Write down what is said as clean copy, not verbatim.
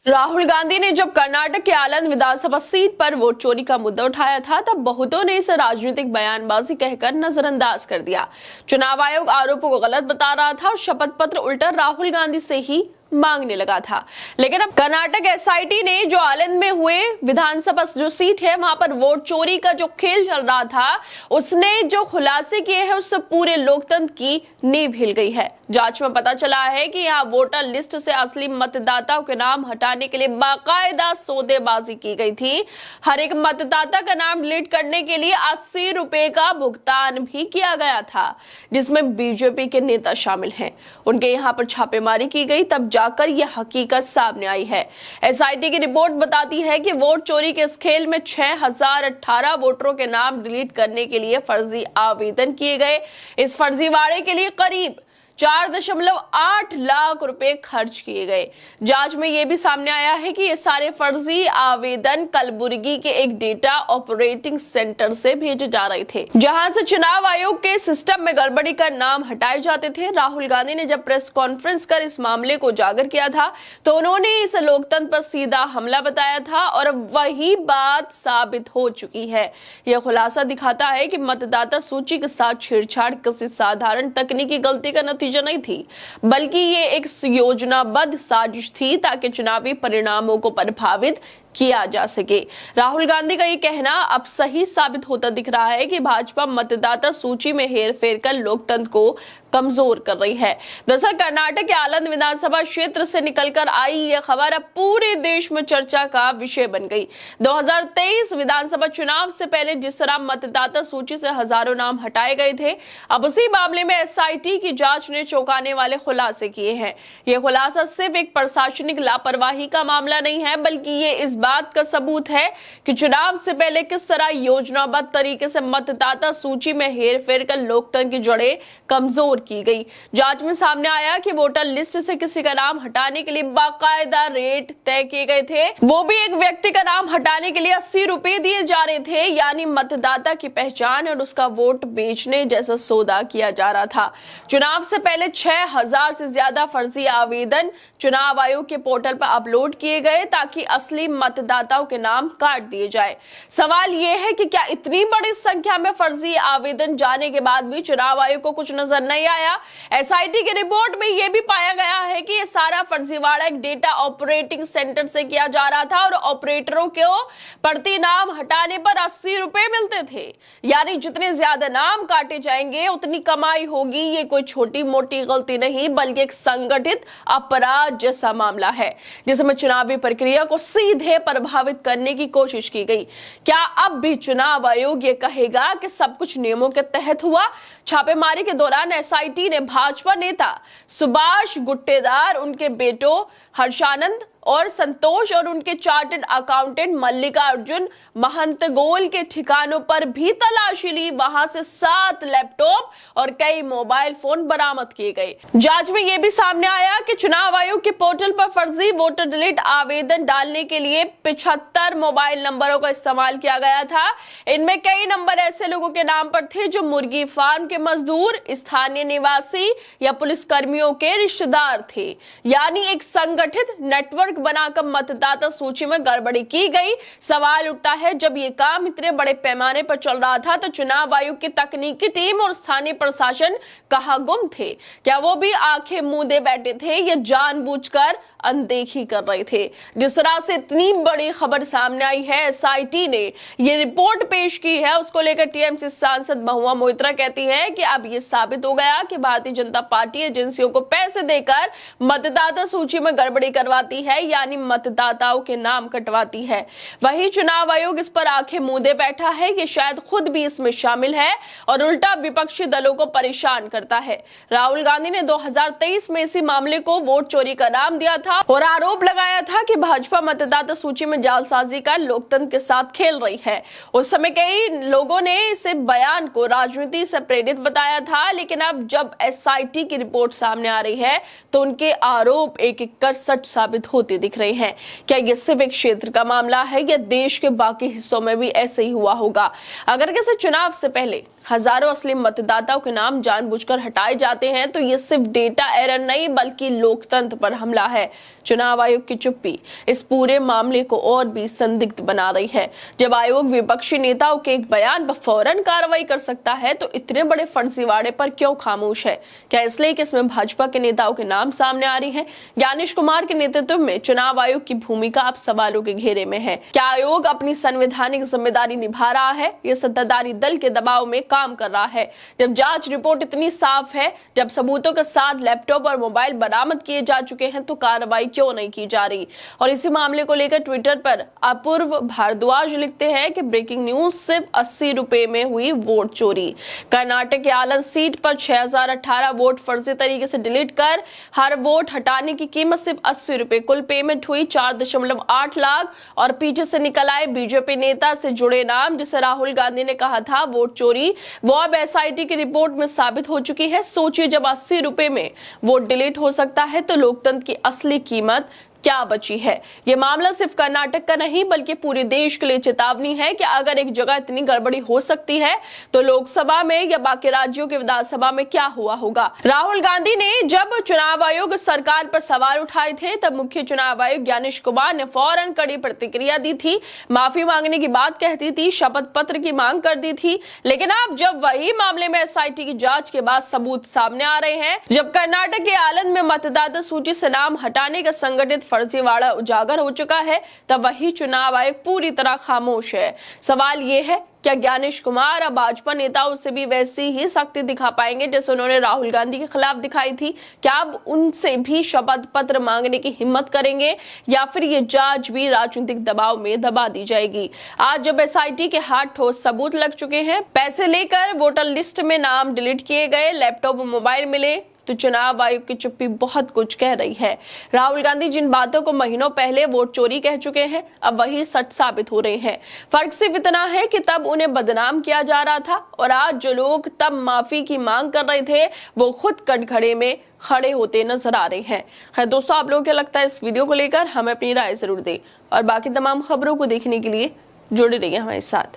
राहुल गांधी ने जब कर्नाटक के आलंद विधानसभा सीट पर वोट चोरी का मुद्दा उठाया था, तब बहुतों ने इसे राजनीतिक बयानबाजी कहकर नजरअंदाज कर दिया। चुनाव आयोग आरोपों को गलत बता रहा था और शपथ पत्र उल्टा राहुल गांधी से ही मांगने लगा था। लेकिन अब कर्नाटक एसआईटी ने जो आलंद में हुए विधानसभा जो सीट है वहां पर वोट चोरी का जो खेल चल रहा था, उसने जो खुलासे किए हैं उससे पूरे लोकतंत्र की नींव हिल गई है। जांच में पता चला है कि यहाँ वोटर लिस्ट से असली मतदाताओं के नाम हटाने के लिए बाकायदा सौदेबाजी की गई थी। हर एक मतदाता का नाम डिलीट करने के लिए 80 रुपए का भुगतान भी किया गया था, जिसमें बीजेपी के नेता शामिल हैं। उनके यहाँ पर छापेमारी की गई, तब जाकर यह हकीकत सामने आई है। एसआईटी की रिपोर्ट बताती है कि वोट चोरी के इस खेल में 6018 वोटरों के नाम डिलीट करने के लिए फर्जी आवेदन किए गए। इस फर्जीवाड़े के लिए करीब 4.8 लाख रुपए खर्च किए गए। जांच में यह भी सामने आया है कि ये सारे फर्जी आवेदन कलबुर्गी के एक डेटा ऑपरेटिंग सेंटर से भेजे जा रहे थे, जहां से चुनाव आयोग के सिस्टम में गड़बड़ी कर नाम हटाए जाते थे। राहुल गांधी ने जब प्रेस कॉन्फ्रेंस कर इस मामले को उजागर किया था, तो उन्होंने इस लोकतंत्र पर सीधा हमला बताया था और वही बात साबित हो चुकी है। यह खुलासा दिखाता है कि मतदाता सूची के साथ छेड़छाड़ किसी साधारण तकनीकी गलती का नतीजा नहीं थी, बल्कि ये एक योजनाबद्ध साजिश थी ताकि चुनावी परिणामों को प्रभावित किया जा सके। राहुल गांधी का ये कहना अब सही साबित होता दिख रहा है कि भाजपा मतदाता सूची में हेरफेर कर लोकतंत्र को कमजोर कर रही है। दरअसल कर्नाटक के आलंद विधानसभा क्षेत्र से निकलकर आई यह खबर अब पूरे देश में चर्चा का विषय बन गई। 2023 विधानसभा चुनाव से पहले जिस तरह मतदाता सूची से हजारों नाम हटाए गए थे, अब उसी मामले में एसआईटी की जांच ने चौंकाने वाले खुलासे किए हैं। यह खुलासा सिर्फ एक प्रशासनिक लापरवाही का मामला नहीं है, बल्कि ये इस बात का सबूत है कि चुनाव से पहले किस तरह योजनाबद्ध तरीके से मतदाता सूची में हेरफेर कर लोकतंत्र की जड़ें कमजोर की गई। जांच में सामने आया कि वोटर लिस्ट से किसी का नाम हटाने के लिए बाकायदा रेट तय किए गए थे, वो भी एक व्यक्ति का नाम हटाने के लिए 80 रुपए दिए जा रहे थे। यानी मतदाता की पहचान और उसका वोट बेचने जैसा सौदा किया जा रहा था। चुनाव से पहले 6000 से ज्यादा फर्जी आवेदन चुनाव आयोग के पोर्टल पर अपलोड किए गए ताकि असली मतदाताओं के नाम काट दिए जाए। सवाल यह है कि क्या इतनी बड़ी संख्या में फर्जी आवेदन जाने के बाद भी चुनाव आयोग को कुछ नजर नहीं आया? एसआईटी की रिपोर्ट में यह भी पाया गया है कि यह सारा फर्जीवाड़ा एक डेटा ऑपरेटिंग सेंटर से किया जा रहा था और ऑपरेटरों को प्रति नाम हटाने पर 80 रुपए मिलते थे। यानी जितने ज्यादा नाम काटे जाएंगे उतनी कमाई होगी। ये कोई छोटी मोटी गलती नहीं, बल्कि एक संगठित अपराध जैसा मामला है, जिसमें चुनावी प्रक्रिया को सीधे प्रभावित करने की कोशिश की गई। क्या अब भी चुनाव आयोग ये कहेगा कि सब कुछ नियमों के तहत हुआ? छापेमारी के दौरान एसआईटी ने भाजपा नेता सुभाष गुट्टेदार, उनके बेटों हर्षानंद और संतोष और उनके चार्टर्ड अकाउंटेंट मल्लिकार्जुन महंतगोल के ठिकानों पर भी तलाशी ली। वहां से 7 लैपटॉप और कई मोबाइल फोन बरामद किए गए। जांच में यह भी सामने आया कि चुनाव आयोग के पोर्टल पर फर्जी वोटर डिलीट आवेदन डालने के लिए 75 मोबाइल नंबरों का इस्तेमाल किया गया था। इनमें कई नंबर ऐसे लोगों के नाम पर थे जो मुर्गी फार्म के मजदूर, स्थानीय निवासी या पुलिस कर्मियों के रिश्तेदार थे। यानी एक संगठित नेटवर्क बनाकर मतदाता सूची में गड़बड़ी की गई। सवाल उठता है, जब ये काम इतने बड़े पैमाने पर चल रहा था तो चुनाव आयोग की तकनीकी टीम और स्थानीय प्रशासन कहां गुम थे? क्या वो भी आंखें मूंदे बैठे थे या जानबूझकर अनदेखी कर रहे थे? जिस तरह से इतनी बड़ी खबर सामने आई है, एसआईटी ने ये रिपोर्ट पेश की है, उसको लेकर टीएमसी सांसद महुआ मोइत्रा कहती है कि अब ये साबित हो गया कि भारतीय जनता पार्टी एजेंसियों को पैसे देकर मतदाता सूची में गड़बड़ी करवाती है, यानी मतदाताओं के नाम कटवाती है। वही चुनाव आयोग इस पर आंखें मूंदे बैठा है कि शायद खुद भी इसमें शामिल है और उल्टा विपक्षी दलों को परेशान करता है। राहुल गांधी ने 2023 में इसी मामले को वोट चोरी का नाम दिया था और आरोप लगाया था कि भाजपा मतदाता सूची में जालसाजी कर लोकतंत्र के साथ खेल रही है। उस समय कई लोगों ने इसे बयान को राजनीति से प्रेरित बताया था, लेकिन अब जब एसआईटी की रिपोर्ट सामने आ रही है तो उनके आरोप एक एक कर सच साबित होते दिख रहे हैं। क्या ये सिर्फ एक क्षेत्र का मामला है या देश के बाकी हिस्सों में भी ऐसे ही हुआ होगा? अगर किसी चुनाव से पहले हजारों असली मतदाताओं के नाम जानबूझकर हटाए जाते हैं तो ये सिर्फ डेटा एरर नहीं बल्कि लोकतंत्र पर हमला है। चुनाव आयोग की चुप्पी जाएगी, इस पूरे मामले को और भी संदिग्ध बना रही है। जब आयोग विपक्षी नेताओं के एक बयान पर फौरन कार्रवाई कर सकता है तो इतने बड़े फर्जीवाड़े पर क्यों खामोश है? क्या इसलिए कि इसमें भाजपा के नेताओं के नाम सामने आ रही हैं? ज्ञानेश कुमार के नेतृत्व में चुनाव आयोग की भूमिका अब सवालों के घेरे में है। क्या आयोग अपनी संवैधानिक जिम्मेदारी निभा रहा है? ये सत्ताधारी दल के दबाव में काम कर रहा है। जब जांच रिपोर्ट इतनी साफ है, जब सबूतों के साथ लैपटॉप और मोबाइल बरामद किए जा चुके हैं, तो कार्रवाई क्यों नहीं की जा रही? और इसी मामले को लेकर ट्विटर पर अपूर्व भारद्वाज लिखते हैं कि ब्रेकिंग न्यूज, सिर्फ 80 रुपए में हुई वोट चोरी। कर्नाटक के आलन सीट पर 6018 वोट फर्जी तरीके से डिलीट कर हर वोट हटाने की कीमत सिर्फ 80 रुपए। कुल पेमेंट हुई 4.8 लाख। और पीछे से निकल आए बीजेपी नेता से जुड़े नाम, जिसे राहुल गांधी ने कहा था वोट चोरी, वो अब एसआईटी की रिपोर्ट में साबित हो चुकी है। सोचिए, जब 80 रुपए में वोट डिलीट हो सकता है तो लोकतंत्र की असली कीमत क्या बची है? ये मामला सिर्फ कर्नाटक का नहीं बल्कि पूरे देश के लिए चेतावनी है कि अगर एक जगह इतनी गड़बड़ी हो सकती है तो लोकसभा में या बाकी राज्यों के विधानसभा में क्या हुआ होगा? राहुल गांधी ने जब चुनाव आयोग सरकार पर सवाल उठाए थे, तब मुख्य चुनाव आयुक्त ज्ञानेश कुमार ने फौरन कड़ी प्रतिक्रिया दी थी, माफी मांगने की बात कहती थी, शपथ पत्र की मांग कर दी थी। लेकिन अब जब वही मामले में एसआईटी की जांच के बाद सबूत सामने आ रहे हैं, जब कर्नाटक के आलंद में मतदाता सूची से नाम हटाने का संगठित फर्जीवाड़ा उजागर हो चुका है, तब वही चुनाव आयोग पूरी तरह खामोश है। सवाल ये है, क्या ज्ञानेश कुमार अब भाजपा नेताओं से भी वैसी ही सख्ती दिखा पाएंगे जैसे उन्होंने राहुल गांधी के खिलाफ दिखाई थी? क्या अब उनसे भी शपथ पत्र मांगने की हिम्मत करेंगे, या फिर ये जांच भी राजनीतिक दबाव में दबा दी जाएगी? आज जब एसआईटी के हाथ ठोस सबूत लग चुके हैं, पैसे लेकर वोटर लिस्ट में नाम डिलीट किए गए, लैपटॉप और मोबाइल मिले, तो चुनाव आयोग की चुप्पी बहुत कुछ कह रही है। राहुल गांधी जिन बातों को महीनों पहले वोट चोरी कह चुके हैं, अब वही सच साबित हो रहे हैं। फर्क सिर्फ इतना है कि तब उन्हें बदनाम किया जा रहा था और आज जो लोग तब माफी की मांग कर रहे थे, वो खुद कटघरे में खड़े होते नजर आ रहे हैं। खैर दोस्तों, आप लोगों को क्या लगता है इस वीडियो को लेकर? हमें अपनी राय जरूर दें और बाकी तमाम खबरों को देखने के लिए जुड़े रहिए हमारे साथ।